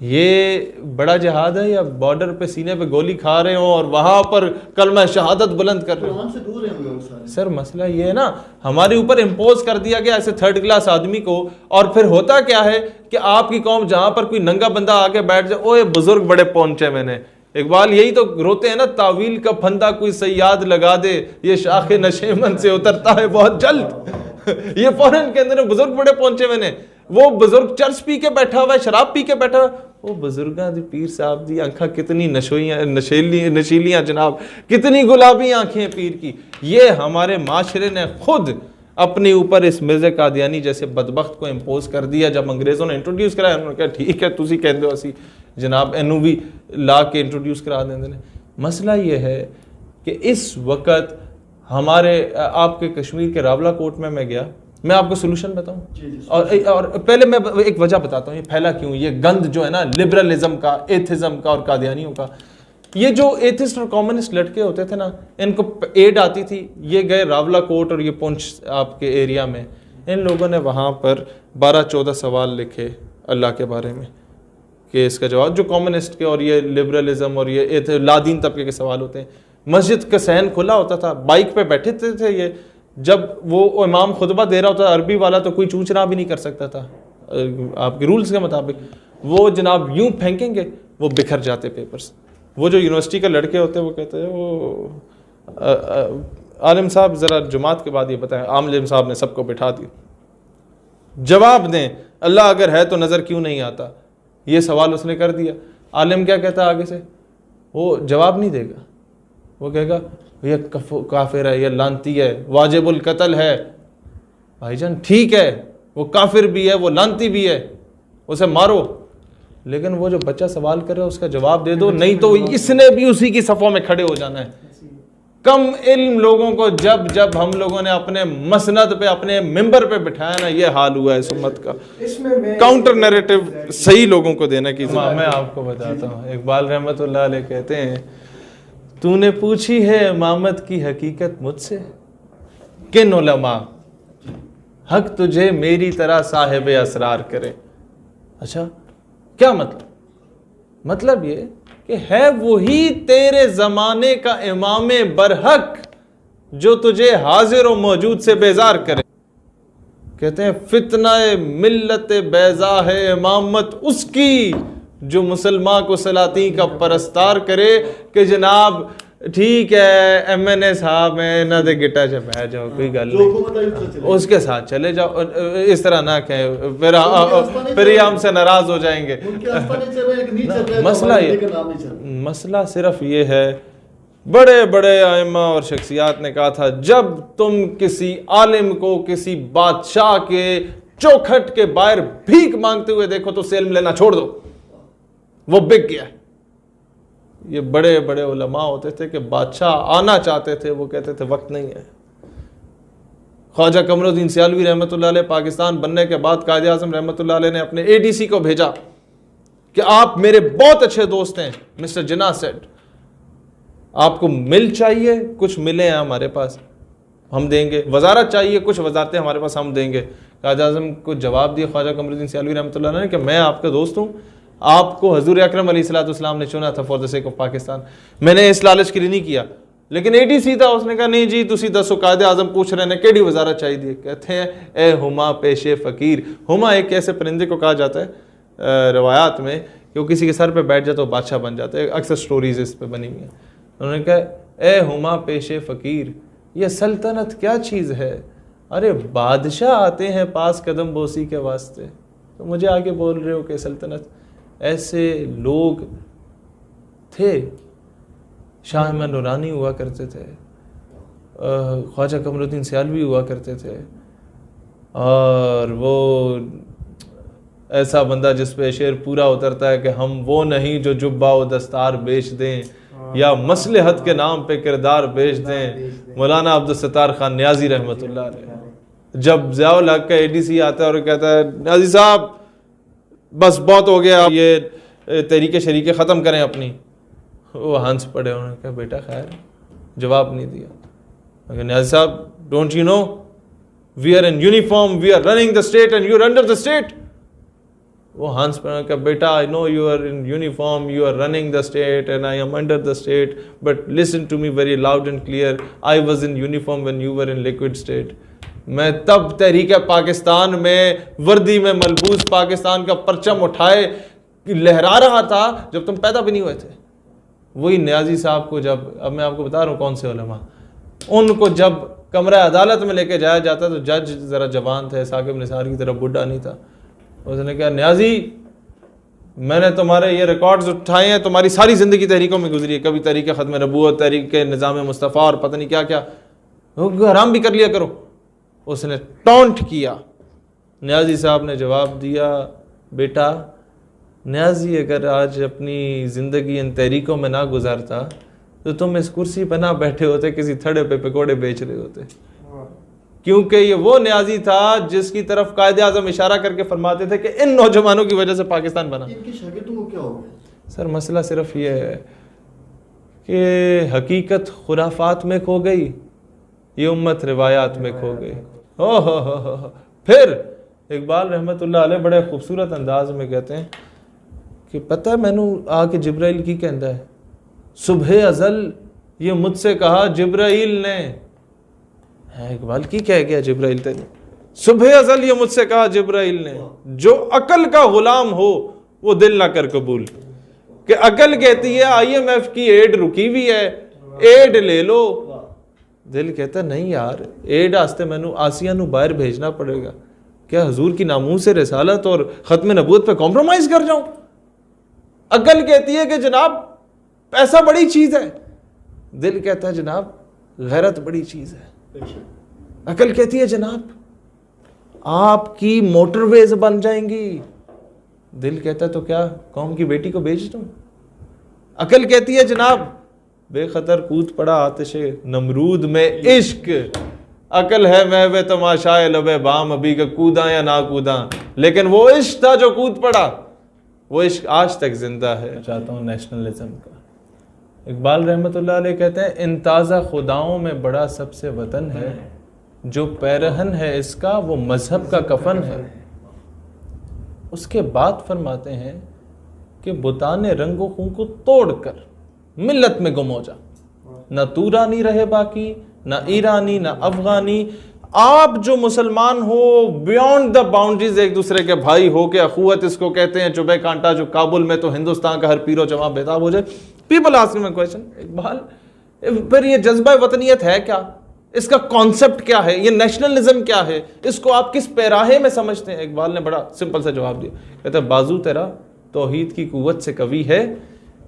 یہ بڑا جہاد ہے, یا بارڈر پہ سینے پہ گولی کھا رہے ہوں اور وہاں پر کلمہ شہادت بلند کر رہے ہوں؟
سے دور ہیں ہم لوگ سارے.
سر مسئلہ یہ ہے نا, ہمارے اوپر امپوز کر دیا گیا ایسے 3rd کلاس آدمی کو, اور پھر ہوتا کیا ہے کہ آپ کی قوم جہاں پر کوئی ننگا بندہ آ کے بیٹھ جائے, اوے بزرگ بڑے پہنچے. میں نے اقبال یہی تو روتے ہیں نا, تعویل کا پھندا کوئی سیاد لگا دے, یہ شاخ نشیمن سے اترتا ہے بہت جلد. یہ فورن کے اندر بزرگ بڑے پہنچے. میں نے وہ بزرگ چرس پی کے بیٹھا ہوا ہے, شراب پی کے بیٹھا ہوا, وہ بزرگاں دی پیر صاحب دی آنکھاں کتنی نشیلیاں جناب, کتنی گلابی آنکھیں پیر کی. یہ ہمارے معاشرے نے خود اپنے اوپر اس مرزا قادیانی جیسے بدبخت کو امپوز کر دیا. جب انگریزوں نے انٹروڈیوس کرایا, انہوں نے کہا ٹھیک ہے تسی کہندے ہو اسی جناب اینو بھی لا کے انٹروڈیوس کرا دیں. مسئلہ یہ ہے کہ اس وقت ہمارے آپ کے کشمیر کے راولا کوٹ میں گیا, میں آپ کو سلوشن بتاؤں اور پہلے میں ایک وجہ بتاتا ہوں یہ پھیلا کیوں, یہ گند جو ہے نا لبرلزم کا, ایتھزم کا اور قادیانیوں کا. یہ جو ایتھسٹ اور کامونسٹ لڑکے ہوتے تھے نا, ان کو ایڈ آتی تھی, یہ گئے راولا کوٹ اور یہ پونچھ آپ کے ایریا میں, ان لوگوں نے وہاں پر 12-14 سوال لکھے اللہ کے بارے میں کہ اس کا جواب, جو کامونسٹ کے اور یہ لبرلزم اور یہ لادین طبقے کے سوال ہوتے ہیں. مسجد کا صحن کھلا ہوتا تھا, بائک پہ بیٹھے تھے یہ, جب وہ امام خطبہ دے رہا ہوتا تھا عربی والا تو کوئی چونچنا بھی نہیں کر سکتا تھا آپ کے رولز کے مطابق. وہ جناب یوں پھینکیں گے وہ بکھر جاتے پیپرز. وہ جو یونیورسٹی کے لڑکے ہوتے ہیں وہ کہتے ہیں وہ عالم صاحب ذرا جماعت کے بعد یہ بتائیں, عالم صاحب نے سب کو بٹھا دی, جواب دیں اللہ اگر ہے تو نظر کیوں نہیں آتا. یہ سوال اس نے کر دیا. عالم کیا کہتا ہے آگے سے, وہ جواب نہیں دے گا, وہ کہے گا یہ کافر ہے, یہ لانتی ہے, واجب القتل ہے. بھائی جان ٹھیک ہے, وہ کافر بھی ہے, وہ لانتی بھی ہے, اسے مارو, لیکن وہ جو بچہ سوال کر رہا ہے اس کا جواب دے دو, نہیں تو اس نے بھی اسی کی صفوں میں کھڑے ہو جانا ہے. کم علم لوگوں کو جب ہم لوگوں نے اپنے مسند پہ اپنے ممبر پہ بٹھایا نا, یہ حال ہوا ہے اس امت کا. کاؤنٹر نیریٹو صحیح لوگوں کو دینا کی ذمہ. میں آپ کو بتاتا ہوں, اقبال رحمت اللہ علیہ کہتے ہیں تو نے پوچھی ہے امامت کی حقیقت مجھ سے, کن علماء حق تجھے میری طرح صاحب اسرار کرے. اچھا کیا مطلب؟ مطلب یہ کہ ہے وہی تیرے زمانے کا امام برحق جو تجھے حاضر و موجود سے بیزار کرے. کہتے ہیں فتنہ ملت بیضا ہے امامت اس کی جو مسلمان کو سلاطین کا پرستار کرے. کہ جناب ٹھیک ہے ایم این اے صاحب ہیں نہ دے گٹا سے بیٹھ جاؤ, کوئی گل نہیں, اس کے ساتھ چلے جاؤ, اس طرح نہ کہیں پھر یہ ہم سے ناراض ہو جائیں گے. مسئلہ صرف یہ ہے, بڑے بڑے ائمہ اور شخصیات نے کہا تھا جب تم کسی عالم کو کسی بادشاہ کے چوکھٹ کے باہر بھیک مانگتے ہوئے دیکھو تو علم لینا چھوڑ دو, وہ بک گیا. یہ بڑے بڑے علماء ہوتے تھے کہ بادشاہ آنا چاہتے تھے, وہ کہتے تھے وقت نہیں ہے. خواجہ قمر الدین سیالوی رحمۃ اللہ علیہ پاکستان بننے کے بعد قائد اعظم رحمۃ اللہ علیہ نے اپنے اے ڈی سی کو بھیجا کہ آپ میرے بہت اچھے دوست ہیں. مسٹر جناح سیڈ آپ کو مل چاہیے, کچھ ملے ہیں ہمارے پاس ہم دیں گے, وزارت چاہیے کچھ وزارتیں ہمارے پاس ہم دیں گے. قائد اعظم کو جواب دیا خواجہ قمر الدین سیالوی رحمۃ اللہ علیہ نے کہ میں آپ کا دوست ہوں, آپ کو حضور اکرم علیہ السلام نے چنا تھا for the sake of Pakistan, میں نے اس لالچ کے لیے نہیں کیا. لیکن اے ڈی سی تھا, اس نے کہا نہیں جی تسی دسو قائد اعظم پوچھ رہے ہیں کیڑی وزارت چاہیے. کہتے ہیں اے ہما پیش فقیر. ہما ایک ایسے پرندے کو کہا جاتا ہے روایات میں کہ وہ کسی کے سر پہ بیٹھ جاتا ہے تو بادشاہ بن جاتا ہے, اکثر سٹوریز اس پہ بنی ہوئی ہیں. انہوں نے کہا اے ہما پیش فقیر, یہ سلطنت کیا چیز ہے, ارے بادشاہ آتے ہیں پاس قدم بوسی کے واسطے, تو مجھے آگے بول رہے ہو کہ سلطنت. ایسے لوگ تھے. شاہ احمد نورانی ہوا کرتے تھے, خواجہ قمر الدین سیالوی ہوا کرتے تھے, اور وہ ایسا بندہ جس پہ شعر پورا اترتا ہے کہ ہم وہ نہیں جو جبہ و دستار بیچ دیں یا مصلحت کے نام پہ کردار بیچ دیں. مولانا عبدالستار خان نیازی رحمۃ اللہ علیہ جب ضیاء الحق کا اے ڈی سی آتا ہے اور کہتا ہے نیازی صاحب بس بہت ہو گیا, یہ تحریک شریک ختم کریں اپنی, وہ ہنس پڑے. انہوں نے کہا بیٹا خیر, جواب نہیں دیا. اگر نیازی صاحب don't you know we are in uniform, we are running the state and you are under the state. وہ ہنس پڑے کہ بیٹا I know you are in uniform, you are running the state and I am under the state, but listen to me very loud and clear, I was in uniform when you were in liquid state. میں تب تحریک پاکستان میں وردی میں ملبوس پاکستان کا پرچم اٹھائے لہرا رہا تھا جب تم پیدا بھی نہیں ہوئے تھے. وہی نیازی صاحب کو جب, اب میں آپ کو بتا رہا ہوں کون سے علماء, ان کو جب کمرہ عدالت میں لے کے جایا جاتا تو جج ذرا جوان تھے, ثاقب نثار کی طرح بڈھا نہیں تھا. اس نے کہا نیازی میں نے تمہارے یہ ریکارڈز اٹھائے ہیں, تمہاری ساری زندگی تحریکوں میں گزری ہے, کبھی تحریک ختم نبوت, تحریک نظام مصطفیٰ اور پتہ نہیں کیا کیا, حرام بھی کر لیا کرو. اس نے ٹونٹ کیا. نیازی صاحب نے جواب دیا بیٹا نیازی اگر آج اپنی زندگی ان تحریکوں میں نہ گزارتا تو تم اس کرسی پہ نہ بیٹھے ہوتے, کسی تھڑے پہ پکوڑے بیچ رہے ہوتے. کیونکہ یہ وہ نیازی تھا جس کی طرف قائد اعظم اشارہ کر کے فرماتے تھے کہ ان نوجوانوں کی وجہ سے پاکستان بنا.
ان کے شاگردوں کو کیا ہو گیا؟
سر مسئلہ صرف یہ ہے کہ حقیقت خرافات میں کھو گئی, یہ امت روایات میں کھو گئی. پھر اقبال رحمت اللہ علیہ بڑے خوبصورت انداز میں کہتے ہیں کہ پتہ میں نے آ کے جبرائیل کی کہندا ہے, صبح ازل یہ مجھ سے کہا جبرائیل نے. اقبال کی کہہ گیا جبرائیل تیرے, صبح ازل یہ مجھ سے کہا جبرائیل نے, جو عقل کا غلام ہو وہ دل نہ کر قبول. کہ عقل کہتی ہے IMF کی ایڈ رکی ہوئی ہے, ایڈ لے لو. دل کہتا ہے نہیں یار, ایڈ آستے میں نو آسیہ نو باہر بھیجنا پڑے گا. کیا حضور کی ناموس رسالت اور ختم نبوت پہ کمپرومائز کر جاؤں؟ عقل کہتی ہے کہ جناب پیسہ بڑی چیز ہے, دل کہتا ہے جناب غیرت بڑی چیز ہے. عقل کہتی ہے جناب آپ کی موٹر ویز بن جائیں گی, دل کہتا ہے تو کیا قوم کی بیٹی کو بیچ دوں. عقل کہتی ہے جناب بے خطر کود پڑا آتش نمرود میں عشق, عقل ہے محو تماشائے لبے بام ابھی کہ کوداں یا نہ کوداں, لیکن وہ عشق تھا جو کود پڑا, وہ عشق آج تک زندہ ہے. چاہتا ہوں نیشنلزم کا. اقبال رحمت اللہ علیہ کہتے ہیں ان تازہ خداؤں میں بڑا سب سے وطن ہے, جو پیرہن ہے اس کا وہ مذہب کا کفن ہے. اس کے بعد فرماتے ہیں کہ بتان رنگ و خون کو توڑ کر ملت میں گم ہو جا, نہ تورانی رہے باقی, نہ ایرانی نہ افغانی. آپ جو مسلمان ہو بیونڈ دا باؤنڈریز ایک دوسرے کے بھائی ہو کے اخوت اس کو کہتے ہیں, چوبے کانٹا جو کابل میں تو ہندوستان کا ہر پیر و جماع بےتاب ہو جائے. People asking me question, Iqbal پھر یہ جذبہ وطنیت ہے کیا, اس کا کانسیپٹ کیا ہے, یہ نیشنلزم کیا ہے, اس کو آپ کس پیراہے میں سمجھتے ہیں؟ اقبال نے بڑا سمپل سا جواب دیا, کہتے ہیں بازو تیرا توحید کی قوت سے قوی ہے,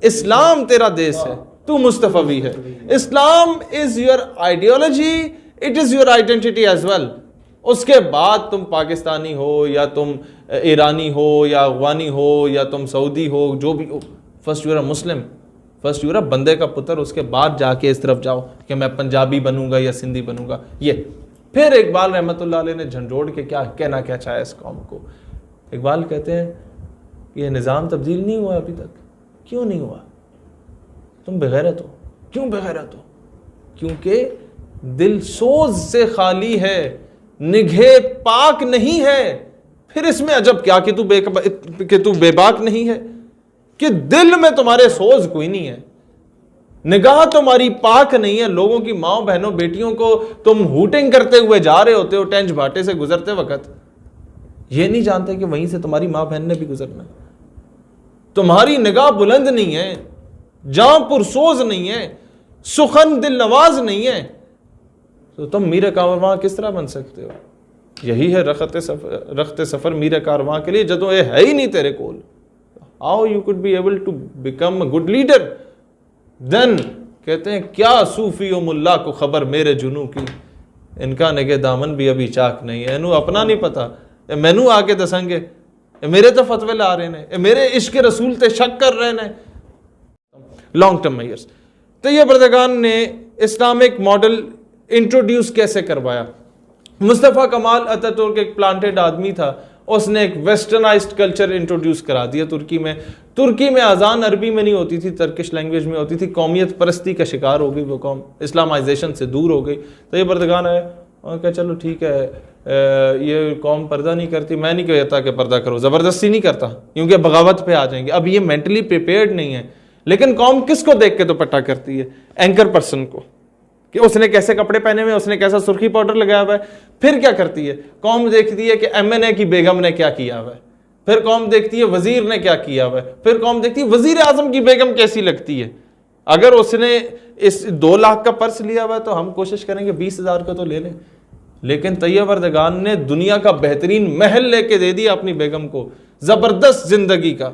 اسلام تیرا دیس ہے تو مصطفی ہے. Islam is your ideology, it is your identity as well. اس کے بعد تم پاکستانی ہو یا تم ایرانی ہو یا افغانی ہو یا تم سعودی ہو, جو بھی ہو, first you are Muslim, first you are بندے کا پتر, اس کے بعد جا کے اس طرف جاؤ کہ میں پنجابی بنوں گا یا سندھی بنوں گا. یہ پھر اقبال رحمت اللہ علیہ نے جھنجھوڑ کے کیا کہنا کیا چاہا اس قوم کو. اقبال کہتے ہیں یہ نظام تبدیل نہیں ہوا ابھی تک. کیوں نہیں ہوا؟ تم بغیرت ہو. کیوں بغیرت ہو؟ کیونکہ دل سوز سے خالی ہے, نگہ پاک نہیں ہے. پھر اس میں عجب کیا کہ تو بے باک نہیں ہے, کہ دل میں تمہارے سوز کوئی نہیں ہے, نگاہ تمہاری پاک نہیں ہے. لوگوں کی ماں بہنوں بیٹیوں کو تم ہوٹنگ کرتے ہوئے جا رہے ہوتے ہو ٹینچ بھاٹے سے گزرتے وقت, یہ نہیں جانتے کہ وہیں سے تمہاری ماں بہن نے بھی گزرنا. تمہاری نگاہ بلند نہیں ہے, جاں پرسوز نہیں ہے, سخن دل نواز نہیں ہے, تو تم میر کارواں کس طرح بن سکتے ہو؟ یہی ہے رخت سفر میر کارواں کے لیے, جدوں یہ ہے ہی نہیں تیرے کول. How you could be able to become a good leader? Then کہتے ہیں کیا صوفی و ملا کو خبر میرے جنوں کی, ان کا نگہ دامن بھی ابھی چاک نہیں ہے. انہوں اپنا نہیں پتا, مینوں آ کے دسنگے میرے تو فتوے لا رہے ہیں, میرے عشق رسول تے شک کر رہے ہیں. Long term measures. تو یہ بردگان نے اسلامک ماڈل انٹروڈیوس کیسے کروایا؟ مصطفیٰ کمال اتہ ترک ایک پلانٹڈ آدمی تھا, اس نے ایک ویسٹرنائزڈ کلچر انٹروڈیوس کرا دیا ترکی میں. ترکی میں اذان عربی میں نہیں ہوتی تھی, ترکش لینگویج میں ہوتی تھی. قومیت پرستی کا شکار ہو گئی وہ قوم, اسلامائزیشن سے دور ہو گئی. تو یہ بردگان ہے اور کہ چلو ٹھیک ہے, یہ قوم پردہ نہیں کرتی, میں نہیں کہتا کہ پردہ کرو, زبردستی نہیں کرتا کیونکہ بغاوت پہ آ جائیں گے. اب یہ مینٹلی پریپیئرڈ نہیں ہے. لیکن قوم کس کو دیکھ کے دوپٹہ کرتی ہے؟ اینکر پرسن کو, کہ اس نے کیسے کپڑے پہنے ہوئے, اس نے کیسا سرخی پاؤڈر لگایا ہوا ہے. پھر کیا کرتی ہے قوم؟ دیکھتی ہے کہ MNA کی بیگم نے کیا کیا ہوا ہے. پھر قوم دیکھتی ہے وزیر نے کیا کیا ہوا ہے. پھر قوم دیکھتی ہے وزیر اعظم کی بیگم کیسی لگتی ہے. اگر اس نے اس 2 لاکھ کا پرس لیا ہوا ہے تو ہم کوشش کریں گے 20,000 کا تو لے لیں. لیکن طیب اردگان نے دنیا کا بہترین محل لے کے دے دیا اپنی بیگم کو, زبردست زندگی کا,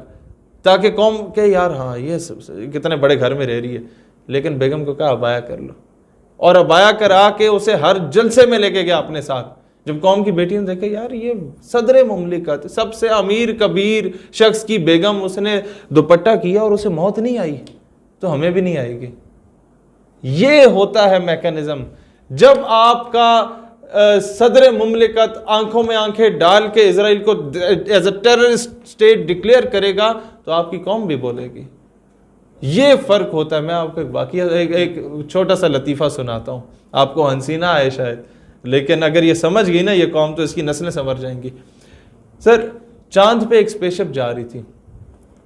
تاکہ قوم کہ یار ہاں یہ کتنے بڑے گھر میں رہ رہی ہے. لیکن بیگم کو کہا ابایا کر لو, اور ابایا کرا کے اسے ہر جلسے میں لے کے گیا اپنے ساتھ. جب قوم کی بیٹی نے دیکھا یار یہ صدر مملکت, سب سے امیر کبیر شخص کی بیگم, اس نے دوپٹہ کیا اور اسے موت نہیں آئی, تو ہمیں بھی نہیں آئے گی. یہ ہوتا ہے میکانزم. جب آپ کا صدر مملکت آنکھوں میں آنکھیں ڈال کے اسرائیل کو as a terrorist state declare کرے گا تو آپ کی قوم بھی بولے گی. یہ فرق ہوتا ہے. میں آپ کو ایک واقعہ ایک چھوٹا سا لطیفہ سناتا ہوں. آپ کو ہنسی نہ آئے شاید, لیکن اگر یہ سمجھ گئی نا یہ قوم تو اس کی نسلیں سنور جائیں گی. سر, چاند پہ ایک اسپیس شپ جا رہی تھی,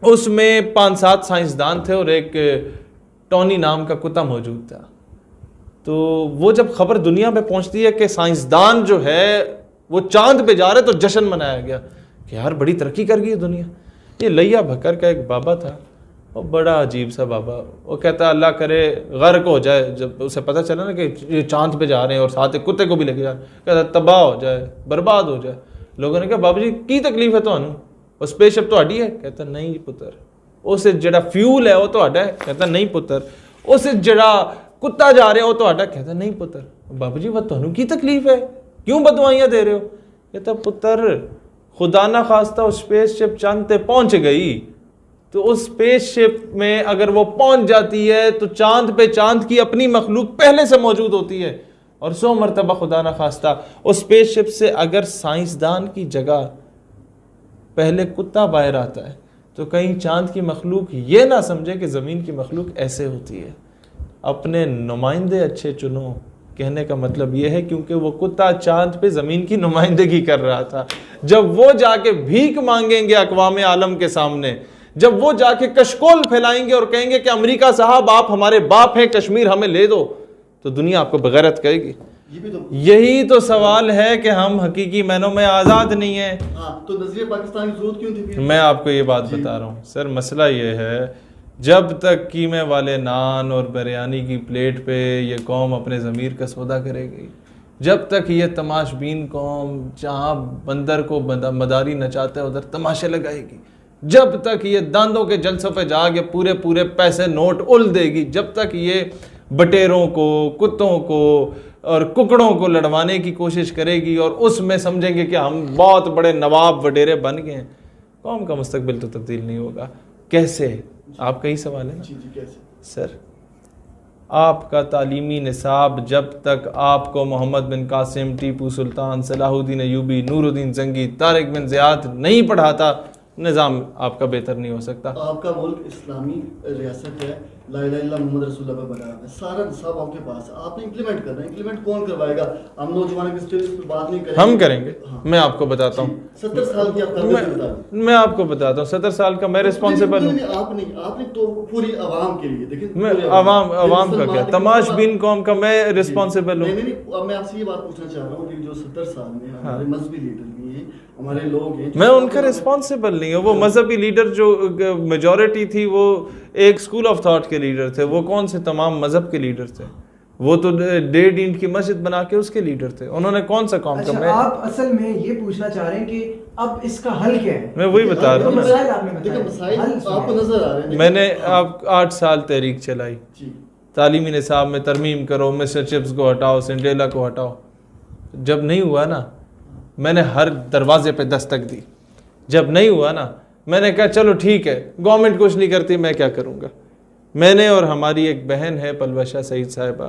اس میں 5-7 سائنسدان تھے اور ایک ٹونی نام کا کتا موجود تھا. تو وہ جب خبر دنیا میں پہنچتی ہے کہ سائنسدان جو ہے وہ چاند پہ جا رہے تو جشن منایا گیا کہ یار بڑی ترقی کر گئی دنیا. یہ لیا بھکر کا ایک بابا تھا, وہ بڑا عجیب سا بابا, وہ کہتا اللہ کرے غرق ہو جائے. جب اسے پتہ چلا نا کہ یہ چاند پہ جا رہے ہیں اور ساتھ ایک کتے کو بھی لے کے جا رہے ہیں, کہتا تباہ ہو جائے, برباد ہو جائے. لوگوں نے کہا بابا جی کی تکلیف ہے تمہیں, وہ اسپیس شپ تہاڈی ہے؟ کہتا نہیں پتر. اس جڑا فیول ہے وہ تہاڈا ہے؟ کہتا نہیں پتر. اس جڑا کتا جا رہے ہو تہاڈا؟ کہتا نہیں پتر. بابا جی وہ تمہیں کی تکلیف ہے, کیوں بدوائیاں دے رہے ہو؟ کہتا پتر خدا نہ خواستہ اس اسپیس شپ چاند پہ پہنچ گئی تو اس اسپیس شپ میں اگر وہ پہنچ جاتی ہے تو چاند پہ چاند کی اپنی مخلوق پہلے سے موجود ہوتی ہے, اور 100 مرتبہ خدا نہ خواستہ اس اسپیس شپ سے اگر سائنسدان کی جگہ پہلے کتا باہر آتا ہے تو کہیں چاند کی مخلوق یہ نہ سمجھے کہ زمین کی مخلوق ایسے ہوتی ہے. اپنے نمائندے اچھے چنو, کہنے کا مطلب یہ ہے کیونکہ وہ کتا چاند پہ زمین کی نمائندگی کر رہا تھا. جب وہ جا کے بھیک مانگیں گے اقوام عالم کے سامنے, جب وہ جا کے کشکول پھیلائیں گے اور کہیں گے کہ امریکہ صاحب آپ ہمارے باپ ہیں, کشمیر ہمیں لے دو, تو دنیا آپ کو بغیرت کہے گی. یہی تو سوال ہے کہ ہم حقیقی معنوں میں آزاد نہیں ہیں.
تو نظریہ پاکستان کی ضرورت کیوں تھی؟
میں آپ کو یہ بات بتا رہا ہوں سر, مسئلہ یہ ہے جب تک قیمے والے نان اور بریانی کی پلیٹ پہ یہ قوم اپنے ضمیر کا سودا کرے گی, جب تک یہ تماش بین قوم جہاں بندر کو مداری نچاتا ہے ادھر تماشے لگائے گی, جب تک یہ داندوں کے جلسوں پہ جا کے پورے پیسے نوٹ اُل دے گی, جب تک یہ بٹیروں کو, کتوں کو اور ککڑوں کو لڑوانے کی کوشش کرے گی اور اس میں سمجھیں گے کہ ہم بہت بڑے نواب وڈیرے بن گئے ہیں, قوم کا مستقبل تو تبدیل نہیں ہوگا. کیسے؟ آپ کا ہی سوال ہے نا سر. آپ کا تعلیمی نصاب جب تک آپ کو محمد بن قاسم, ٹیپو سلطان, صلاح الدین ایوبی, نور الدین زنگی, طارق بن زیاد نہیں پڑھاتا, نظام آپ کا بہتر نہیں ہو سکتا.
آپ کا ملک اسلامی ریاست ہے, لا الہ الا اللہ محمد رسول اللہ پہ بنا ہے, سارا نصاب آپ کے پاس ہے, آپ نے امپلیمنٹ کرنا ہے. امپلیمنٹ کون کروائے گا؟ ہم نوجوانوں کی اسٹیج پہ بات نہیں کریں گے,
ہم کریں گے. میں آپ کو بتاتا ہوں
70 سال کی آپ کا,
میں آپ کو بتاتا ہوں 70 سال کا میں ریسپانسبل ہوں.
آپ نے تو پوری عوام کے لیے دیکھیں,
میں عوام کا کیا, تماش بین قوم کا میں ریسپانسبل ہوں.
نہیں, اب میں آپ سے یہ بات پوچھنا چاہ رہا ہوں کہ جو 70 سال میں ہمارے مذہبی لیڈر بھی ہیں, ہمارے لوگ ہیں,
میں ان کا ریسپانسبل نہیں ہوں. وہ مذہبی لیڈر جو میجورٹی تھی وہ ایک اسکول آف تھاٹ کے لیڈر تھے. وہ کون سے تمام مذہب کے لیڈر تھے؟ وہ تو 1.5 اینٹ کی مسجد بنا کے اس کے لیڈر تھے. انہوں نے کون سا کام کیا؟
آپ اصل میں یہ پوچھنا چاہ رہے ہیں کہ اب اس کا حل کیا ہے؟
میں وہی بتا رہا ہوں.
آپ کو نظر آ رہے ہیں.
میں نے 8 سال تحریک چلائی, تعلیمی نصاب میں ترمیم کرو, مسٹر چپس کو ہٹاؤ, سنڈیلا کو ہٹاؤ. جب نہیں ہوا نا میں نے ہر دروازے پہ دستک دی. جب نہیں ہوا نا میں نے کہا چلو ٹھیک ہے, گورنمنٹ کچھ نہیں کرتی, میں کیا کروں گا. میں نے اور ہماری ایک بہن ہے پلوشہ سعید صاحبہ,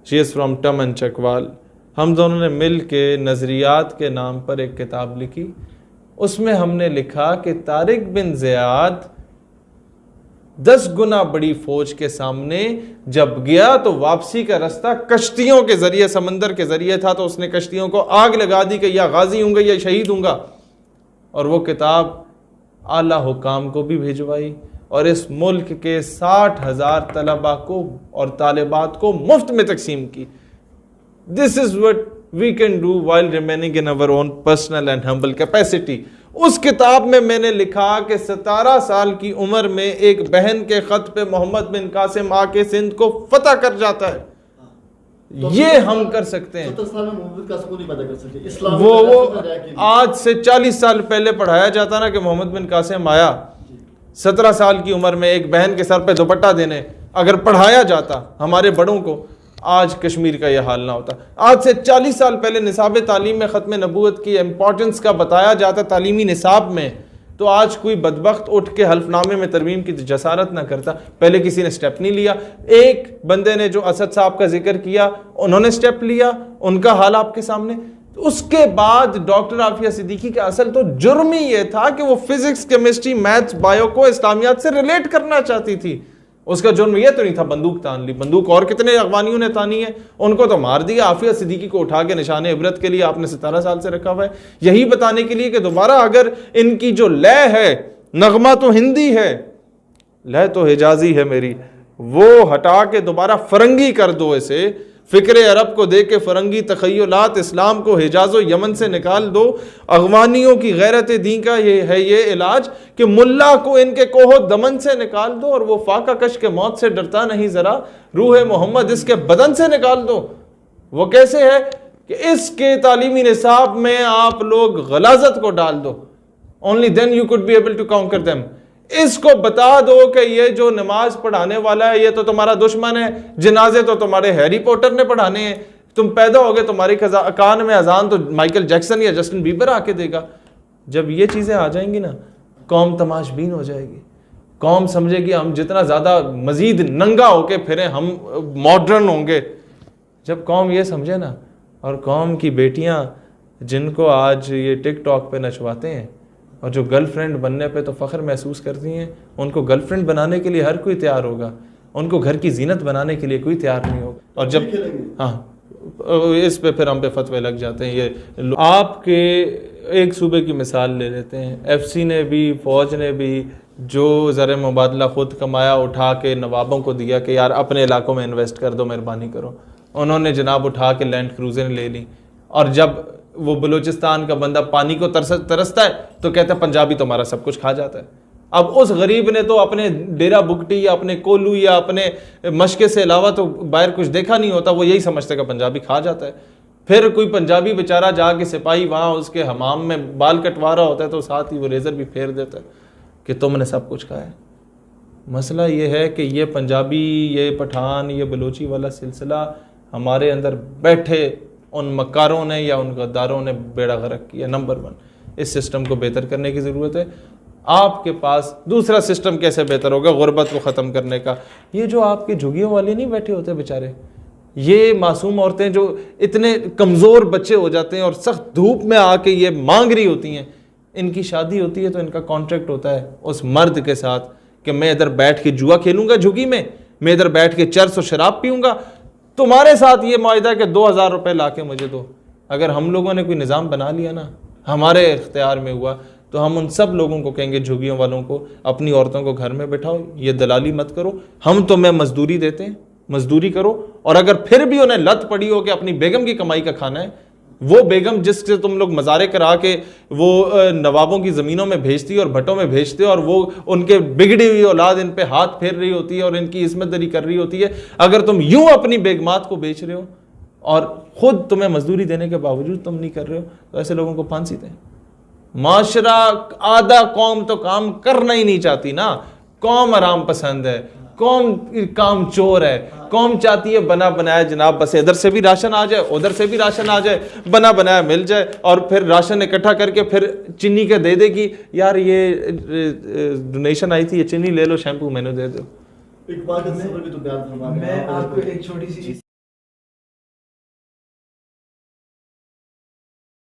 شی از فرام ٹمن چکوال, ہم دونوں نے مل کے نظریات کے نام پر ایک کتاب لکھی. اس میں ہم نے لکھا کہ طارق بن زیاد 10 گنا بڑی فوج کے سامنے جب گیا تو واپسی کا رستہ کشتیوں کے ذریعے, سمندر کے ذریعے تھا, تو اس نے کشتیوں کو آگ لگا دی کہ یا غازی ہوں گا یا شہید ہوں گا. اور وہ کتاب اعلیٰ حکام کو بھی بھیجوائی اور اس ملک کے 60,000 طلباء کو اور طالبات کو مفت میں تقسیم کی. This is what we can do while remaining in our own personal and humble capacity. اس کتاب میں نے لکھا کہ 17 سال کی عمر میں ایک بہن کے خط پہ محمد بن قاسم آ کے سندھ کو فتح کر جاتا ہے. یہ ہم کر سکتے ہیں.
70 سال میں محمد کا سکون نہیں پیدا کر سکتے.
وہ آج سے 40 سال پہلے پڑھایا جاتا نا کہ محمد بن قاسم آیا 17 سال کی عمر میں ایک بہن کے سر پہ دوپٹہ دینے, اگر پڑھایا جاتا ہمارے بڑوں کو, آج کشمیر کا یہ حال نہ ہوتا. آج سے 40 سال پہلے نصاب تعلیم میں ختم نبوت کی امپورٹنس کا بتایا جاتا تعلیمی نصاب میں تو آج کوئی بدبخت اٹھ کے حلف نامے میں ترمیم کی جسارت نہ کرتا. پہلے کسی نے سٹیپ نہیں لیا. ایک بندے نے جو اسد صاحب کا ذکر کیا, انہوں نے سٹیپ لیا, ان کا حال آپ کے سامنے. اس کے بعد ڈاکٹر عافیہ صدیقی کا اصل تو جرم ہی یہ تھا کہ وہ فزکس, کیمسٹری, میتھس, بایو کو اسلامیات سے ریلیٹ کرنا چاہتی تھی. اس کا جرم یہ تو نہیں تھا بندوق تان لی. بندوق اور کتنے اغوانیوں نے تانی ہے, ان کو تو مار دیا. عافیہ صدیقی کو اٹھا کے نشان عبرت کے لیے آپ نے 17 سال سے رکھا ہوا ہے, یہی بتانے کے لیے کہ دوبارہ اگر ان کی جو لے ہے, نغمہ تو ہندی ہے, لے تو حجازی ہے میری, وہ ہٹا کے دوبارہ فرنگی کر دو. اسے فکر عرب کو دے کے فرنگی تخیلات, اسلام کو حجاز و یمن سے نکال دو. اغوانیوں کی غیرت دین کا یہ ہے یہ علاج کہ ملا کو ان کے کوہ دمن سے نکال دو, اور وہ فاقہ کش کے موت سے ڈرتا نہیں ذرا, روح محمد اس کے بدن سے نکال دو. وہ کیسے ہے کہ اس کے تعلیمی نصاب میں آپ لوگ غلاظت کو ڈال دو. only then you could be able to conquer them. اس کو بتا دو کہ یہ جو نماز پڑھانے والا ہے یہ تو تمہارا دشمن ہے, جنازے تو تمہارے ہیری پوٹر نے پڑھانے ہیں, تم پیدا ہوگے تمہاری کان میں اذان تو مائیکل جیکسن یا جسٹن بیبر آ کے دے گا. جب یہ چیزیں آ جائیں گی نا, قوم تماش بین ہو جائے گی. قوم سمجھے گی ہم جتنا زیادہ مزید ننگا ہو کے پھریں ہم ماڈرن ہوں گے. جب قوم یہ سمجھے نا, اور قوم کی بیٹیاں جن کو آج یہ ٹک ٹاک پہ نچواتے ہیں اور جو گرل فرینڈ بننے پہ تو فخر محسوس کرتی ہیں, ان کو گرل فرینڈ بنانے کے لیے ہر کوئی تیار ہوگا, ان کو گھر کی زینت بنانے کے لیے کوئی تیار نہیں ہوگا. اور جب ہاں اس پہ پھر ہم پہ فتوے لگ جاتے ہیں. یہ آپ کے ایک صوبے کی مثال لے لیتے ہیں, ایف سی نے بھی, فوج نے بھی جو زر مبادلہ خود کمایا اٹھا کے نوابوں کو دیا کہ یار اپنے علاقوں میں انویسٹ کر دو, مہربانی کرو, انہوں نے جناب اٹھا کے لینڈ کروزر لے لی. اور جب وہ بلوچستان کا بندہ پانی کو ترستا ہے تو کہتا ہے پنجابی تمہارا سب کچھ کھا جاتا ہے. اب اس غریب نے تو اپنے ڈیرا بگٹی یا اپنے کولو یا اپنے مشقے سے علاوہ تو باہر کچھ دیکھا نہیں ہوتا, وہ یہی سمجھتا ہے کہ پنجابی کھا جاتا ہے. پھر کوئی پنجابی بیچارہ جا کے سپاہی وہاں اس کے حمام میں بال کٹوا رہا ہوتا ہے تو ساتھ ہی وہ ریزر بھی پھیر دیتا ہے کہ تم نے سب کچھ کھایا ہے. مسئلہ یہ ہے کہ یہ پنجابی, یہ پٹھان, یہ بلوچی والا سلسلہ ہمارے اندر بیٹھے ان مکاروں نے یا ان غداروں نے بیڑا غرق کیا. نمبر 1, اس سسٹم کو بہتر کرنے کی ضرورت ہے. آپ کے پاس دوسرا سسٹم کیسے بہتر ہوگا غربت کو ختم کرنے کا؟ یہ جو آپ کے جھگیوں والے نہیں بیٹھے ہوتے بیچارے, یہ معصوم عورتیں جو اتنے کمزور بچے ہو جاتے ہیں اور سخت دھوپ میں آ کے یہ مانگ رہی ہوتی ہیں, ان کی شادی ہوتی ہے تو ان کا کانٹریکٹ ہوتا ہے اس مرد کے ساتھ کہ میں ادھر بیٹھ کے جوا کھیلوں گا جھگی میں ادھر بیٹھ کے چرس و شراب پیوں گا, تمہارے ساتھ یہ معاہدہ کہ 2000 روپے لا کے مجھے دو. اگر ہم لوگوں نے کوئی نظام بنا لیا نا, ہمارے اختیار میں ہوا, تو ہم ان سب لوگوں کو کہیں گے, جھگیوں والوں کو, اپنی عورتوں کو گھر میں بٹھاؤ, یہ دلالی مت کرو, ہم تمہیں مزدوری دیتے ہیں, مزدوری کرو. اور اگر پھر بھی انہیں لت پڑی ہو کہ اپنی بیگم کی کمائی کا کھانا ہے, وہ بیگم جس سے تم لوگ مزارے کرا کے وہ نوابوں کی زمینوں میں بھیجتی اور بھٹوں میں بھیجتے اور وہ ان کے بگڑی ہوئی اولاد ان پہ ہاتھ پھیر رہی ہوتی ہے اور ان کی عصمت دری کر رہی ہوتی ہے, اگر تم یوں اپنی بیگمات کو بیچ رہے ہو اور خود تمہیں مزدوری دینے کے باوجود تم نہیں کر رہے ہو, تو ایسے لوگوں کو پھانسی دیں. معاشرہ آدھا قوم تو کام کرنا ہی نہیں چاہتی نا, قوم آرام پسند ہے, قوم کام چور ہے, قوم چاہتی ہے بنا بنایا جناب بس ادھر سے بھی راشن آ جائے ادھر سے بھی راشن آ جائے, بنا بنایا مل جائے, اور پھر راشن اکٹھا کر کے پھر چینی کا دے دے گی, یار یہ ڈونیشن آئی تھی یہ چینی لے لو, شیمپو میں نے دے دو.
میں آپ کو ایک چھوٹی سی